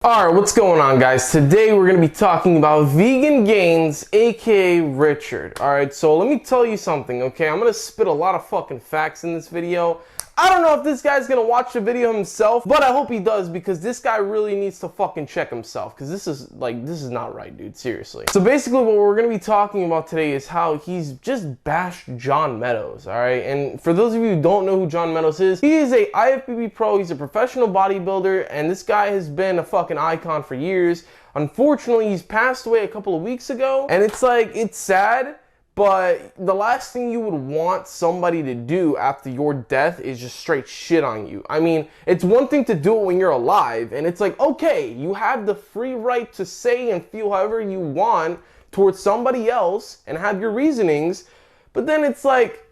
Alright, what's going on, guys? Today we're going to be talking about Vegan Gains, aka Richard. Alright, so let me tell you something, okay? I'm going to spit a lot of fucking facts in this video. I don't know if this guy's going to watch the video himself, but I hope he does, because this guy really needs to fucking check himself, because this is not right, dude, seriously. So basically what we're going to be talking about today is how he's just bashed John Meadows, alright? And for those of you who don't know who John Meadows is, he is a IFBB pro, he's a professional bodybuilder, and this guy has been a fucking icon for years. Unfortunately, he's passed away a couple of weeks ago, and it's sad. But the last thing you would want somebody to do after your death is just straight shit on you. I mean, it's one thing to do it when you're alive, and it's like, okay, you have the free right to say and feel however you want towards somebody else and have your reasonings, but then it's like,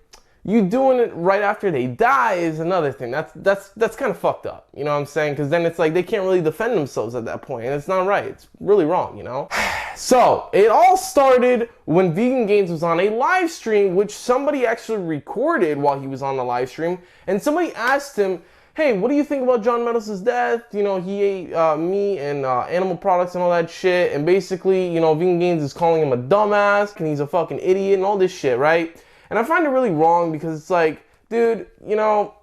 you doing it right after they die is another thing. That's kind of fucked up, you know what I'm saying? Because then it's like they can't really defend themselves at that point, and it's not right. It's really wrong, you know? So, it all started when Vegan Gains was on a live stream, which somebody actually recorded while he was on the live stream, and somebody asked him, hey, what do you think about John Meadows' death? You know, he ate meat and animal products and all that shit, and basically, you know, Vegan Gains is calling him a dumbass, and he's a fucking idiot and all this shit, right? And I find it really wrong because it's like, dude, you know,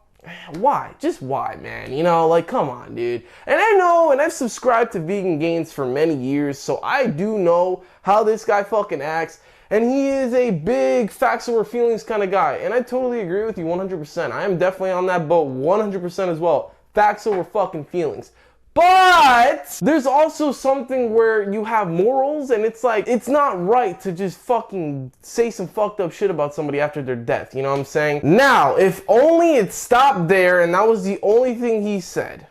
why? Just why, man? You know, like, come on, dude. And I know, and I've subscribed to Vegan Gains for many years, so I do know how this guy fucking acts. And he is a big facts over feelings kind of guy. And I totally agree with you 100%. I am definitely on that boat 100% as well. Facts over fucking feelings. But there's also something where you have morals, and it's like, it's not right to just fucking say some fucked up shit about somebody after their death, you know what I'm saying? Now, if only it stopped there and that was the only thing he said.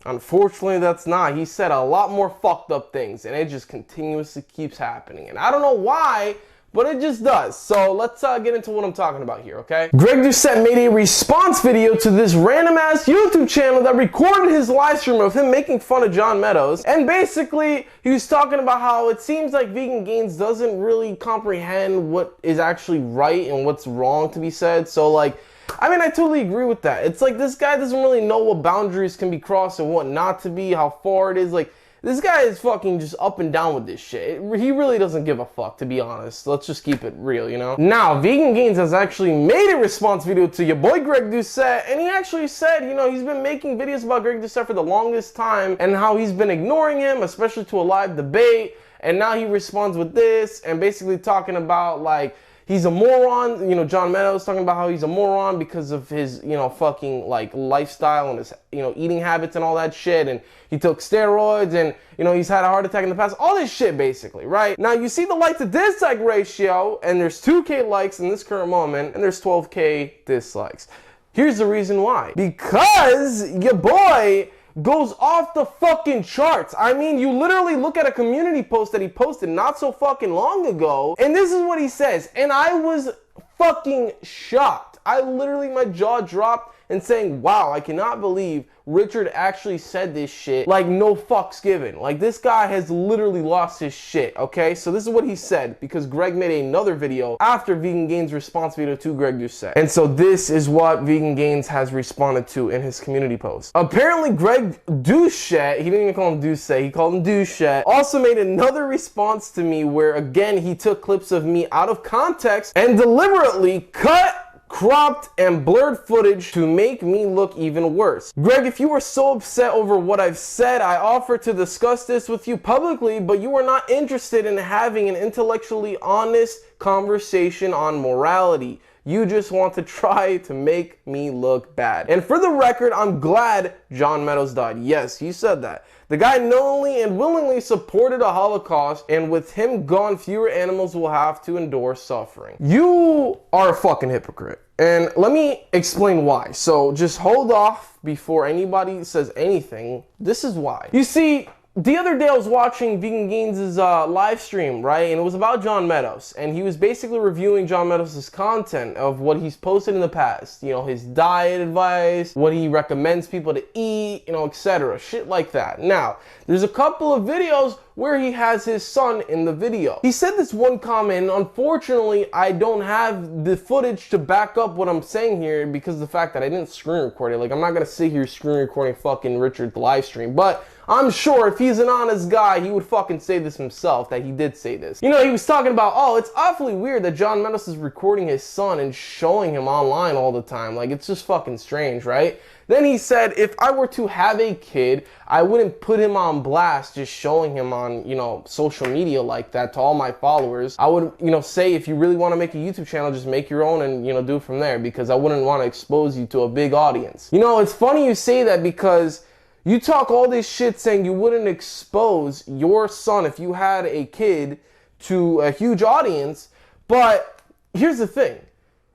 Unfortunately, that's not. He said a lot more fucked up things, and it just continuously keeps happening. And I don't know why, but it just does. So let's get into what I'm talking about here, okay? Greg Doucette made a response video to this random ass YouTube channel that recorded his live stream of him making fun of John Meadows. And basically, he was talking about how it seems like Vegan Gains doesn't really comprehend what is actually right and what's wrong to be said. So like, I mean, I totally agree with that. It's like this guy doesn't really know what boundaries can be crossed and what not to be, how far it is. Like, this guy is fucking just up and down with this shit. He really doesn't give a fuck, to be honest. Let's just keep it real, you know? Now, Vegan Gains has actually made a response video to your boy Greg Doucette, and he actually said, you know, he's been making videos about Greg Doucette for the longest time, and how he's been ignoring him, especially to a live debate, and now he responds with this, and basically talking about, like, he's a moron. You know, John Meadows talking about how he's a moron because of his, you know, fucking, like, lifestyle and his, you know, eating habits and all that shit. And he took steroids and, you know, he's had a heart attack in the past. All this shit, basically, right? Now, you see the like to dislike ratio, and there's 2K likes in this current moment, and there's 12K dislikes. Here's the reason why. Because your boy goes off the fucking charts. I mean, you literally look at a community post that he posted not so fucking long ago, and this is what he says, and I was fucking shocked. I literally, my jaw dropped and saying, wow, I cannot believe Richard actually said this shit, like, no fucks given. Like, this guy has literally lost his shit, okay? So this is what he said, because Greg made another video after Vegan Gains' response video to Greg Doucette. And so this is what Vegan Gains has responded to in his community post. Apparently, Greg Doucette, he didn't even call him Doucette, he called him Doucette, also made another response to me where, again, he took clips of me out of context and deliberately cut, cropped, and blurred footage to make me look even worse. Greg, if you were so upset over what I've said, I offer to discuss this with you publicly, but you are not interested in having an intellectually honest conversation on morality. You just want to try to make me look bad. And for the record, I'm glad John Meadows died. Yes, he said that. The guy knowingly and willingly supported a Holocaust, and with him gone, fewer animals will have to endure suffering. You are a fucking hypocrite. And let me explain why. So just hold off before anybody says anything. This is why. You see, the other day I was watching Vegan Gains' live stream, right? And it was about John Meadows. And he was basically reviewing John Meadows' content of what he's posted in the past. You know, his diet advice, what he recommends people to eat, you know, etc. Shit like that. Now, there's a couple of videos where he has his son in the video. He said this one comment, and unfortunately, I don't have the footage to back up what I'm saying here because of the fact that I didn't screen record it. Like, I'm not gonna sit here screen recording fucking Richard's live stream, but I'm sure if he's an honest guy, he would fucking say this himself, that he did say this. You know, he was talking about, oh, it's awfully weird that John Meadows is recording his son and showing him online all the time. Like, it's just fucking strange, right? Then he said, if I were to have a kid, I wouldn't put him on blast just showing him on, you know, social media like that to all my followers. I would, you know, say if you really want to make a YouTube channel, just make your own and, you know, do it from there, because I wouldn't want to expose you to a big audience. You know, it's funny you say that because you talk all this shit saying you wouldn't expose your son if you had a kid to a huge audience, but here's the thing.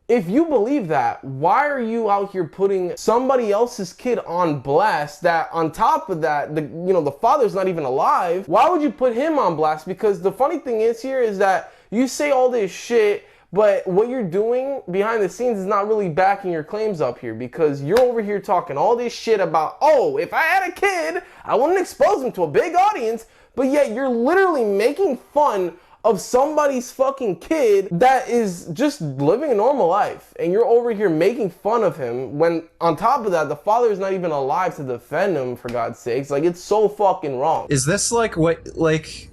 If you believe that, why are you out here putting somebody else's kid on blast that on top of that, the father's not even alive? Why would you put him on blast? Because the funny thing is here is that you say all this shit, but what you're doing behind the scenes is not really backing your claims up here, because you're over here talking all this shit about, oh, if I had a kid, I wouldn't expose him to a big audience, but yet you're literally making fun of somebody's fucking kid that is just living a normal life, and you're over here making fun of him when on top of that the father is not even alive to defend him, for God's sakes. Like, it's so fucking wrong. Is this like what, like,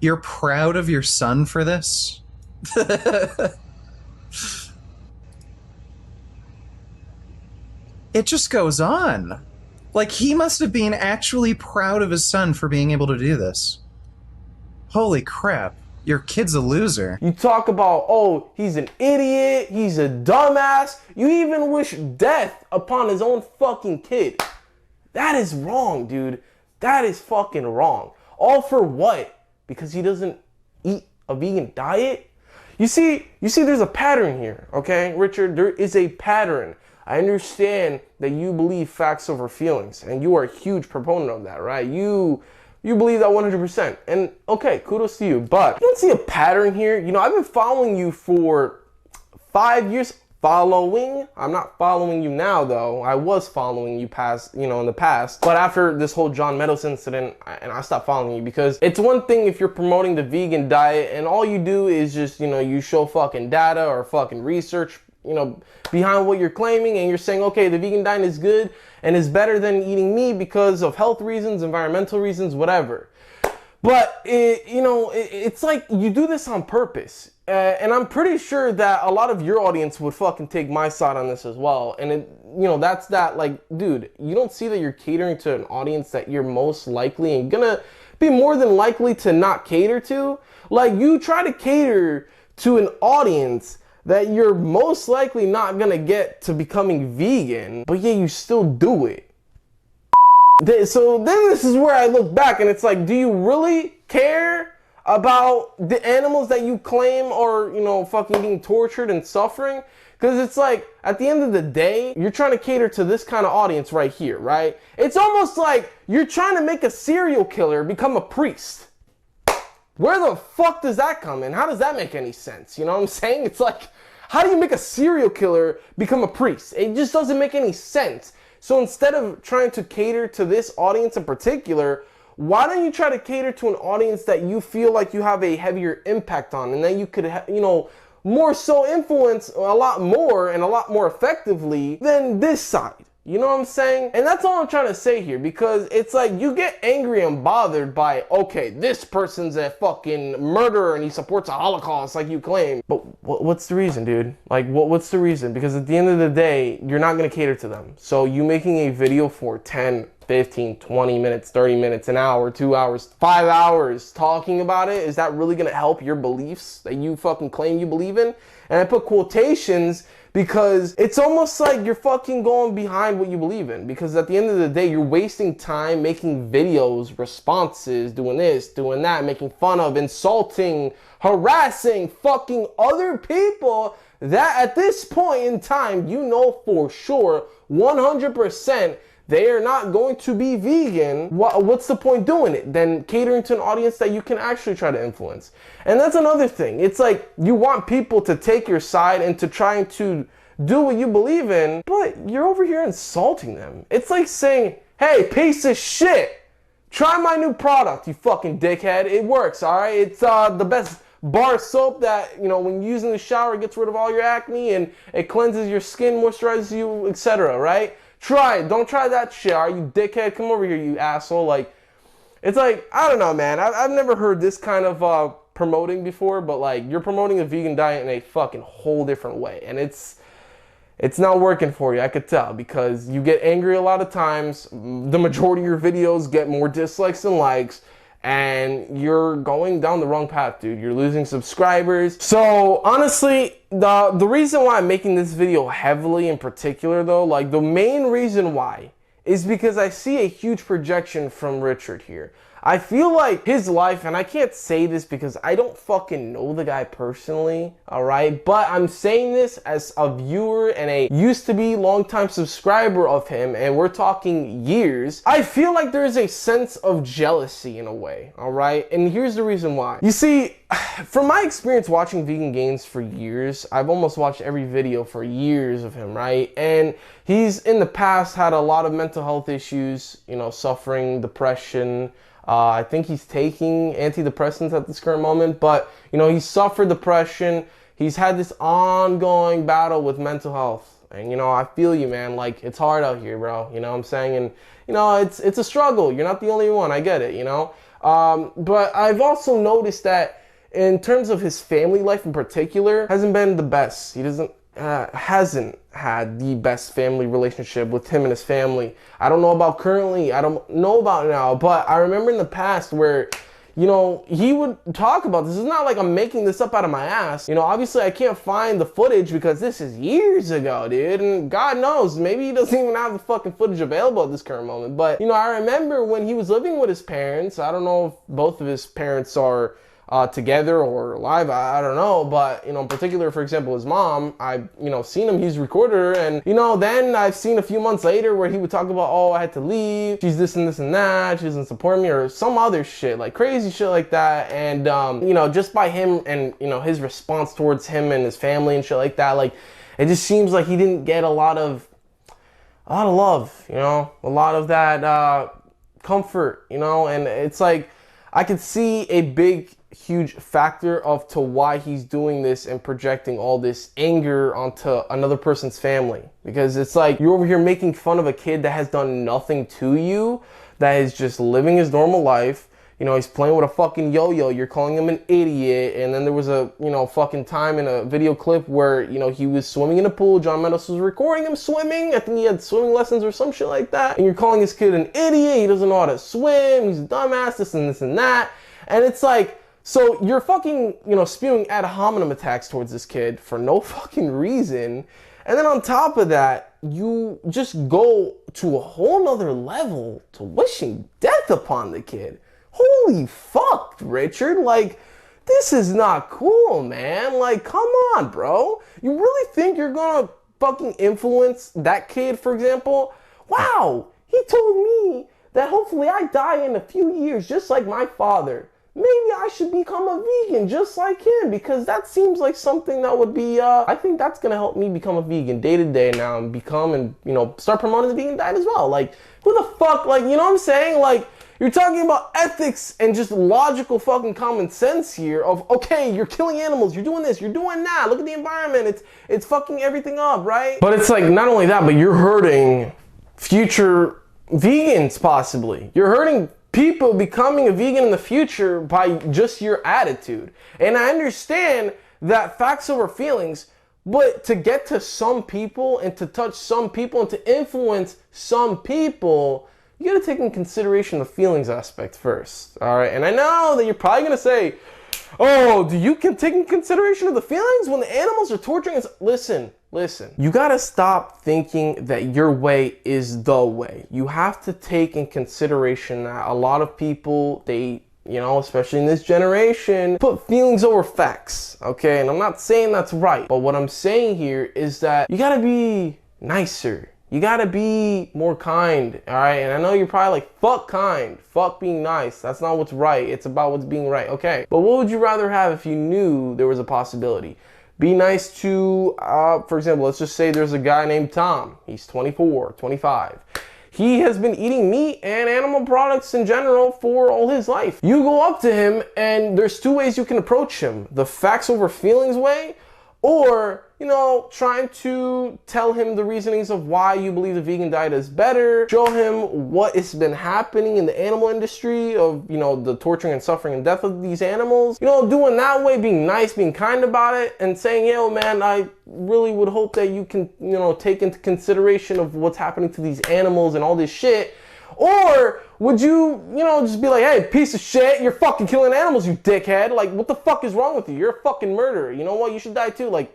you're proud of your son for this? It just goes on. Like, he must have been actually proud of his son for being able to do this. Holy crap. Your kid's a loser. You talk about, oh, he's an idiot, he's a dumbass. You even wish death upon his own fucking kid. That is wrong, dude. That is fucking wrong. All for what? Because he doesn't eat a vegan diet? You see, there's a pattern here, okay, Richard? There is a pattern. I understand that you believe facts over feelings, and you are a huge proponent of that, right? You believe that 100%, and okay, kudos to you, but you don't see a pattern here. You know, I've been following you for 5 years. I'm not following you now, though. I was following you in the past, but after this whole John Meadows incident, I stopped following you, because it's one thing if you're promoting the vegan diet and all you do is just, you know, you show fucking data or fucking research, you know, behind what you're claiming, and you're saying, okay, the vegan diet is good and is better than eating meat because of health reasons, environmental reasons, whatever. But it's like you do this on purpose, and I'm pretty sure that a lot of your audience would fucking take my side on this as well. And that's that, like, dude, you don't see that you're catering to an audience that you're most likely and gonna be more than likely to not cater to. Like, you try to cater to an audience that you're most likely not gonna get to becoming vegan, but yeah, you still do it. So then this is where I look back and it's like, do you really care about the animals that you claim are, you know, fucking being tortured and suffering? Because it's like, at the end of the day, you're trying to cater to this kind of audience right here, right? It's almost like you're trying to make a serial killer become a priest. Where the fuck does that come in? How does that make any sense? You know what I'm saying? It's like, how do you make a serial killer become a priest? It just doesn't make any sense. So instead of trying to cater to this audience in particular, why don't you try to cater to an audience that you feel like you have a heavier impact on, and that you could, more so influence a lot more and a lot more effectively than this side? You know what I'm saying? And that's all I'm trying to say here, because it's like you get angry and bothered by, okay, this person's a fucking murderer and he supports a Holocaust like you claim. But what's the reason, dude? Like, what's the reason? Because at the end of the day, you're not going to cater to them. So you making a video for 10, 15, 20 minutes, 30 minutes, an hour, 2 hours, 5 hours talking about it, is that really going to help your beliefs that you fucking claim you believe in? And I put quotations because it's almost like you're fucking going behind what you believe in. Because at the end of the day, you're wasting time making videos, responses, doing this, doing that, making fun of, insulting, harassing fucking other people that at this point in time, you know for sure, 100%, they are not going to be vegan. What's the point doing it? Then catering to an audience that you can actually try to influence. And that's another thing. It's like you want people to take your side and to trying to do what you believe in, but you're over here insulting them. It's like saying, hey, piece of shit, Try my new product, you fucking dickhead. It works, alright? It's the best bar soap that, you know, when you use in the shower, it gets rid of all your acne and it cleanses your skin, moisturizes you, etc., right? Try it. Don't try that shit, alright, you dickhead. Come over here, you asshole. Like, it's like, I don't know, man. I've never heard this kind of promoting before, but like, you're promoting a vegan diet in a fucking whole different way. And it's not working for you, I could tell, because you get angry a lot of times. The majority of your videos get more dislikes than likes, and you're going down the wrong path, dude. You're losing subscribers. So honestly, the reason why I'm making this video heavily in particular though, like the main reason why, is because I see a huge projection from Richard here. I feel like his life, and I can't say this because I don't fucking know the guy personally, alright? But I'm saying this as a viewer and a used to be longtime subscriber of him, and we're talking years. I feel like there is a sense of jealousy in a way, alright? And here's the reason why. You see, from my experience watching Vegan Gains for years, I've almost watched every video for years of him, right? And he's in the past had a lot of mental health issues, you know, suffering depression. I think he's taking antidepressants at this current moment, but, you know, he's suffered depression. He's had this ongoing battle with mental health. And, you know, I feel you, man. Like, it's hard out here, bro. You know what I'm saying? And, you know, it's a struggle. You're not the only one. I get it, you know? But I've also noticed that in terms of his family life in particular, hasn't been the best. He hasn't had the best family relationship with him and his family. I don't know about currently, I don't know about now, but I remember in the past where, you know, he would talk about this. It's not like I'm making this up out of my ass. You know, obviously I can't find the footage because this is years ago, dude, and God knows, maybe he doesn't even have the fucking footage available at this current moment. But, you know, I remember when he was living with his parents. I don't know if both of his parents are together or alive, I don't know, but, you know, in particular, for example, his mom, I've, you know, seen him, he's recorded her, and, you know, then I've seen a few months later where he would talk about, oh, I had to leave, she's this and this and that, she doesn't support me, or some other shit, like crazy shit like that. And, you know, just by him and, you know, his response towards him and his family and shit like that, like, it just seems like he didn't get a lot of love, you know, a lot of that comfort, you know. And it's like, I could see a big huge factor to why he's doing this and projecting all this anger onto another person's family, because it's like you're over here making fun of a kid that has done nothing to you, that is just living his normal life. You know, he's playing with a fucking yo-yo, you're calling him an idiot. And then there was a, you know, fucking time in a video clip where, you know, he was swimming in a pool, John Meadows was recording him swimming, I think he had swimming lessons or some shit like that, and you're calling this kid an idiot, he doesn't know how to swim, he's a dumbass, this and that. And it's like, so you're fucking, you know, spewing ad hominem attacks towards this kid for no fucking reason. And then on top of that, you just go to a whole nother level to wishing death upon the kid. Holy fuck, Richard. Like, this is not cool, man. Like, come on, bro. You really think you're gonna fucking influence that kid, for example? Wow, he told me that hopefully I die in a few years just like my father. Maybe I should become a vegan just like him, because that seems like something that would be, I think that's gonna help me become a vegan day to day now and you know, start promoting the vegan diet as well. Like, who the fuck, like, you know what I'm saying? Like, you're talking about ethics and just logical fucking common sense here of, okay, you're killing animals, you're doing this, you're doing that, look at the environment, it's fucking everything up, right? But it's like, not only that, but you're hurting future vegans possibly. You're hurting people becoming a vegan in the future by just your attitude. And I understand that facts over feelings, but to get to some people and to touch some people and to influence some people, you gotta take in consideration the feelings aspect first, all right? And I know that you're probably gonna say, oh, do you can take in consideration of the feelings when the animals are torturing us? Listen, you gotta stop thinking that your way is the way. You have to take in consideration that a lot of people, they, you know, especially in this generation, put feelings over facts, okay? And I'm not saying that's right, but what I'm saying here is that you gotta be nicer. You gotta be more kind, all right? And I know you're probably like, fuck kind, fuck being nice. That's not what's right. It's about what's being right, okay? But what would you rather have if you knew there was a possibility? Be nice to, for example, let's just say there's a guy named Tom. He's 24, 25. he has been eating meat and animal products in general for all his life. You go up to him and there's two ways you can approach him. The facts over feelings way, or, you know, trying to tell him the reasonings of why you believe the vegan diet is better, show him what has been happening in the animal industry of, you know, the torturing and suffering and death of these animals. You know, doing that way, being nice, being kind about it, and saying, yo, man, I really would hope that you can, you know, take into consideration of what's happening to these animals and all this shit. Or would you, you know, just be like, hey, piece of shit, you're fucking killing animals, you dickhead. Like, what the fuck is wrong with you? You're a fucking murderer. You know what? You should die too. Like,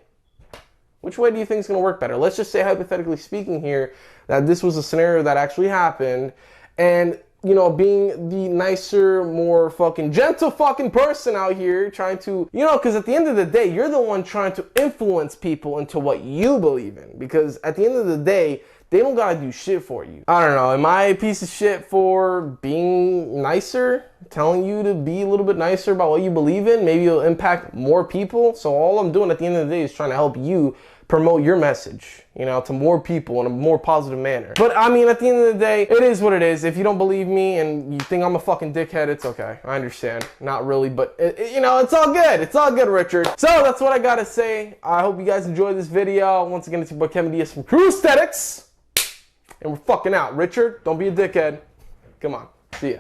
which way do you think is going to work better? Let's just say, hypothetically speaking here, that this was a scenario that actually happened. And, you know, being the nicer, more fucking gentle fucking person out here trying to, you know, because at the end of the day, you're the one trying to influence people into what you believe in. Because at the end of the day, they don't gotta do shit for you. I don't know, am I a piece of shit for being nicer? Telling you to be a little bit nicer about what you believe in? Maybe it'll impact more people. So all I'm doing at the end of the day is trying to help you promote your message, you know, to more people in a more positive manner. But I mean, at the end of the day, it is what it is. If you don't believe me and you think I'm a fucking dickhead, it's okay. I understand. Not really, but you know, it's all good. It's all good, Richard. So that's what I gotta say. I hope you guys enjoyed this video. Once again, it's your boy Kevin Diaz from Crew Aesthetics. And we're fucking out. Richard, don't be a dickhead. Come on. See ya.